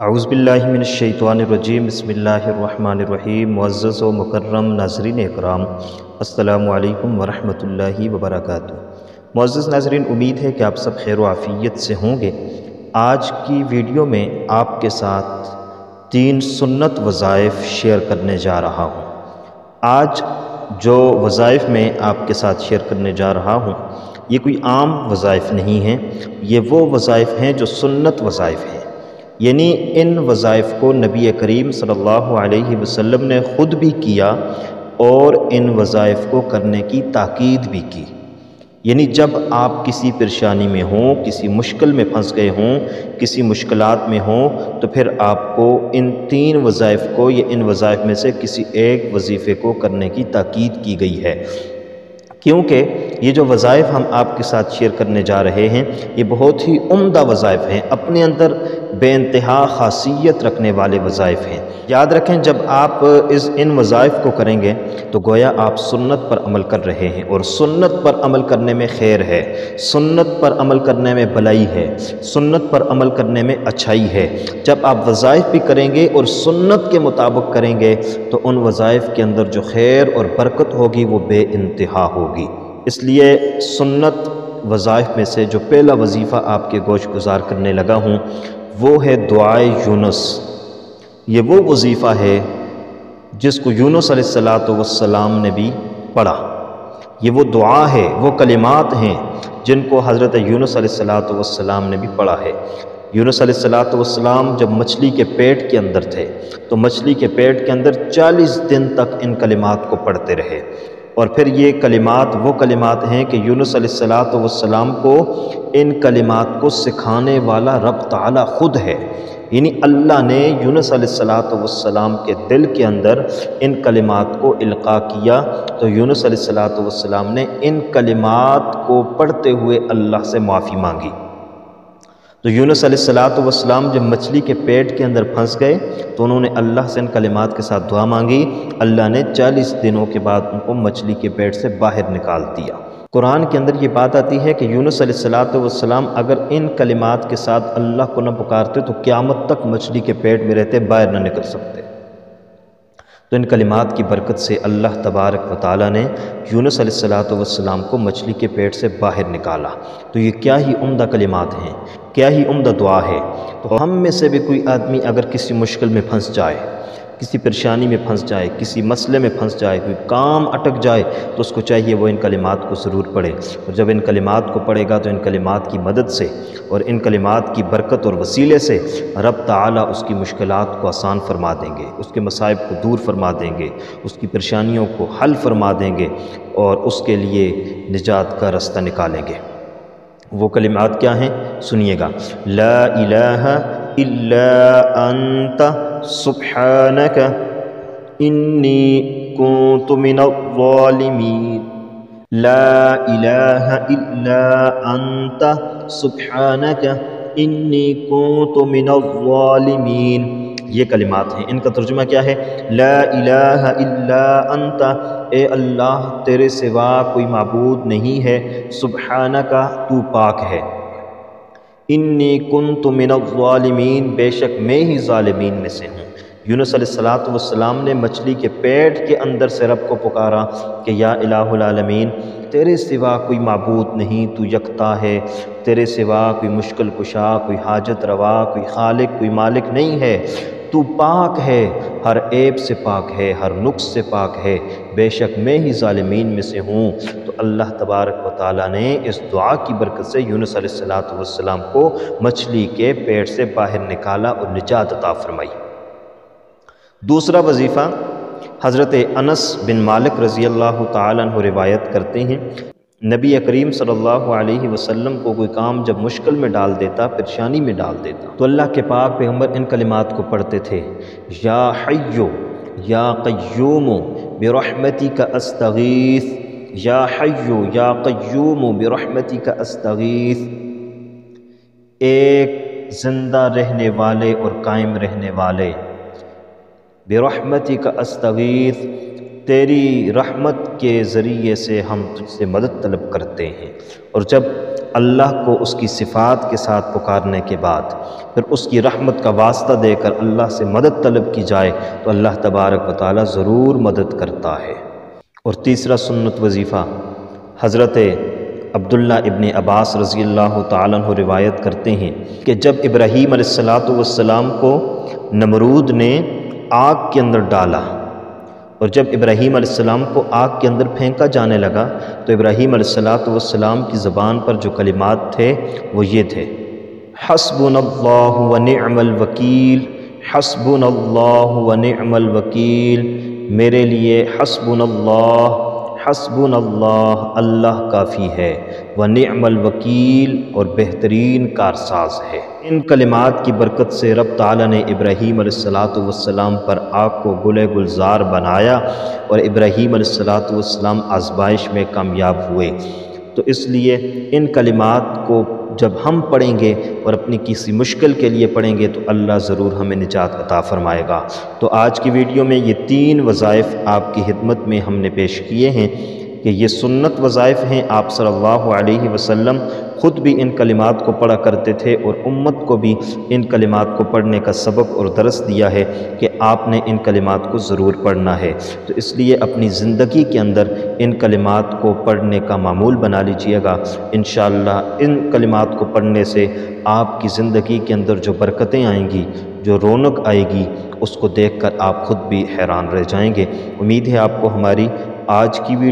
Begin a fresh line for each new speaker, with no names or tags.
اعوذ باللہ من الشیطان الرجیم بسم اللہ الرحمن الرحیم۔ معزز و مکرم ناظرین اکرام، السلام علیکم ورحمۃ اللہ وبرکاتہ۔ معزز ناظرین، امید ہے کہ آپ سب خیر و عافیت سے ہوں گے۔ آج کی ویڈیو میں آپ کے ساتھ 3 سنت وظائف شیئر کرنے جا رہا ہوں۔ آج جو وظائف میں آپ کے ساتھ شیئر کرنے جا رہا ہوں یہ کوئی عام وظائف نہیں ہیں، یہ وہ وظائف ہیں جو سنت وظائف ہیں، یعنی ان وظائف کو نبی کریم صلی اللہ علیہ وسلم نے خود بھی کیا اور ان وظائف کو کرنے کی تاکید بھی کی۔ یعنی جب آپ کسی پریشانی میں ہوں، کسی مشکل میں پھنس گئے ہوں، کسی مشکلات میں ہوں، تو پھر آپ کو ان 3 وظائف کو یا ان وظائف میں سے کسی ایک وظیفے کو کرنے کی تاکید کی گئی ہے، کیونکہ یہ جو وظائف ہم آپ کے ساتھ شیئر کرنے جا رہے ہیں یہ بہت ہی عمدہ وظائف ہیں، اپنے اندر بے انتہا خاصیت رکھنے والے وظائف ہیں۔ یاد رکھیں، جب آپ ان وظائف کو کریں گے تو گویا آپ سنت پر عمل کر رہے ہیں، اور سنت پر عمل کرنے میں خیر ہے، سنت پر عمل کرنے میں بھلائی ہے، سنت پر عمل کرنے میں اچھائی ہے۔ جب آپ وظائف بھی کریں گے اور سنت کے مطابق کریں گے تو ان وظائف کے اندر جو خیر اور برکت ہوگی وہ بے انتہا ہوگی۔ اس لیے سنت وظائف میں سے جو پہلا وظیفہ آپ کے گوش گزار کرنے لگا ہوں وہ ہے دعائے یونس۔ یہ وہ وظیفہ ہے جس کو یونس علیہ السلام نے بھی پڑھا۔ یہ وہ دعا ہے، وہ کلمات ہیں جن کو حضرت یونس علیہ السلام نے بھی پڑھا ہے۔ یونس علیہ السلام جب مچھلی کے پیٹ کے اندر تھے تو مچھلی کے پیٹ کے اندر 40 دن تک ان کلمات کو پڑھتے رہے، اور پھر یہ کلمات وہ کلمات ہیں کہ یونس علیہ السلام کو ان کلمات کو سکھانے والا رب تعالیٰ خود ہے، یعنی اللہ نے یونس علیہ السلام کے دل کے اندر ان کلمات کو القاء کیا، تو یونس علیہ السلام نے ان کلمات کو پڑھتے ہوئے اللہ سے معافی مانگی۔ تو یونس علیہ السلام جب مچھلی کے پیٹ کے اندر پھنس گئے تو انہوں نے اللہ سے ان کلمات کے ساتھ دعا مانگی، اللہ نے 40 دنوں کے بعد ان کو مچھلی کے پیٹ سے باہر نکال دیا۔ قرآن کے اندر یہ بات آتی ہے کہ یونس علیہ السلام اگر ان کلمات کے ساتھ اللہ کو نہ پکارتے تو قیامت تک مچھلی کے پیٹ میں رہتے، باہر نہ نکل سکتے۔ تو ان کلمات کی برکت سے اللہ تبارک و تعالیٰ نے یونس علیہ السلام کو مچھلی کے پیٹ سے باہر نکالا۔ تو یہ کیا ہی عمدہ کلمات ہیں، کیا ہی عمدہ دعا ہے۔ تو ہم میں سے بھی کوئی آدمی اگر کسی مشکل میں پھنس جائے، کسی پریشانی میں پھنس جائے، کسی مسئلے میں پھنس جائے، کوئی کام اٹک جائے تو اس کو چاہیے وہ ان کلمات کو ضرور پڑھے، اور جب ان کلمات کو پڑھے گا تو ان کلمات کی مدد سے اور ان کلمات کی برکت اور وسیلے سے رب تعالیٰ اس کی مشکلات کو آسان فرما دیں گے، اس کے مصائب کو دور فرما دیں گے، اس کی پریشانیوں کو حل فرما دیں گے اور اس کے لیے نجات کا راستہ نکالیں گے۔ وہ کلمات کیا ہیں؟ سنیے گا۔ لا الہ الا انت سبحانک انی کنت من الظالمین۔ لا الہ الا انت سبحانک انی کنت من الظالمین۔ یہ کلمات ہیں، ان کا ترجمہ کیا ہے؟ لا الہ الا انت، اے اللہ تیرے سوا کوئی معبود نہیں ہے، سبحانک تو پاک ہے، انی کنت من الظالمین، بے شک میں ہی ظالمین میں سے ہوں۔ یونس علیہ السلام نے مچھلی کے پیٹ کے اندر سے رب کو پکارا کہ یا الہ العالمین، تیرے سوا کوئی معبود نہیں، تو یکتا ہے، تیرے سوا کوئی مشکل کشا، کوئی حاجت روا، کوئی خالق، کوئی مالک نہیں ہے، تو پاک ہے، ہر عیب سے پاک ہے، ہر نقص سے پاک ہے، بے شک میں ہی ظالمین میں سے ہوں۔ تو اللہ تبارک و تعالیٰ نے اس دعا کی برکت سے یونس علیہ السلام کو مچھلی کے پیٹ سے باہر نکالا اور نجات عطا فرمائی۔ دوسرا وظیفہ حضرت انس بن مالک رضی اللہ تعالیٰ عنہ روایت کرتے ہیں، نبی کریم صلی اللہ علیہ وسلم کو کوئی کام جب مشکل میں ڈال دیتا، پریشانی میں ڈال دیتا، تو اللہ کے پاک پیغمبر ان کلمات کو پڑھتے تھے۔ یا حیو یا قیوم برحمتک استغیث، یا حیو یا قیوم برحمتک استغیث، ایک زندہ رہنے والے اور قائم رہنے والے، برحمتک استغیث، تیری رحمت کے ذریعے سے ہم تجھ سے مدد طلب کرتے ہیں۔ اور جب اللہ کو اس کی صفات کے ساتھ پکارنے کے بعد پھر اس کی رحمت کا واسطہ دے کر اللہ سے مدد طلب کی جائے تو اللہ تبارک و تعالی ضرور مدد کرتا ہے۔ اور تیسرا سنت وظیفہ، حضرت عبداللہ ابن عباس رضی اللہ تعالیٰ عنہ روایت کرتے ہیں کہ جب ابراہیم علیہ السلام کو نمرود نے آگ کے اندر ڈالا اور جب ابراہیم علیہ السلام کو آگ کے اندر پھینکا جانے لگا تو ابراہیم علیہ السلام کی زبان پر جو کلمات تھے وہ یہ تھے: حسبنا اللہ ونعم الوکیل، حسبنا اللہ ونعم الوکیل، میرے لیے حسبنا اللہ، اللہ کافی ہے، ونعم الوکیل، اور بہترین کارساز ہے۔ ان کلمات کی برکت سے رب تعالیٰ نے ابراہیم علیہ السلام پر آگ کو گلے گلزار بنایا اور ابراہیم علیہ السلام آزمائش میں کامیاب ہوئے۔ تو اس لیے ان کلمات کو جب ہم پڑھیں گے اور اپنی کسی مشکل کے لیے پڑھیں گے تو اللہ ضرور ہمیں نجات عطا فرمائے گا۔ تو آج کی ویڈیو میں یہ 3 وظائف آپ کی خدمت میں ہم نے پیش کیے ہیں کہ یہ سنت وظائف ہیں۔ آپ صلی اللہ علیہ وسلم خود بھی ان کلمات کو پڑھا کرتے تھے اور امت کو بھی ان کلمات کو پڑھنے کا سبق اور درس دیا ہے کہ آپ نے ان کلمات کو ضرور پڑھنا ہے۔ تو اس لیے اپنی زندگی کے اندر ان کلمات کو پڑھنے کا معمول بنا لیجئے گا۔ انشاءاللہ ان کلمات کو پڑھنے سے آپ کی زندگی کے اندر جو برکتیں آئیں گی، جو رونق آئے گی، اس کو دیکھ کر آپ خود بھی حیران رہ جائیں گے۔ امید ہے آپ کو ہماری آج کی ویڈیو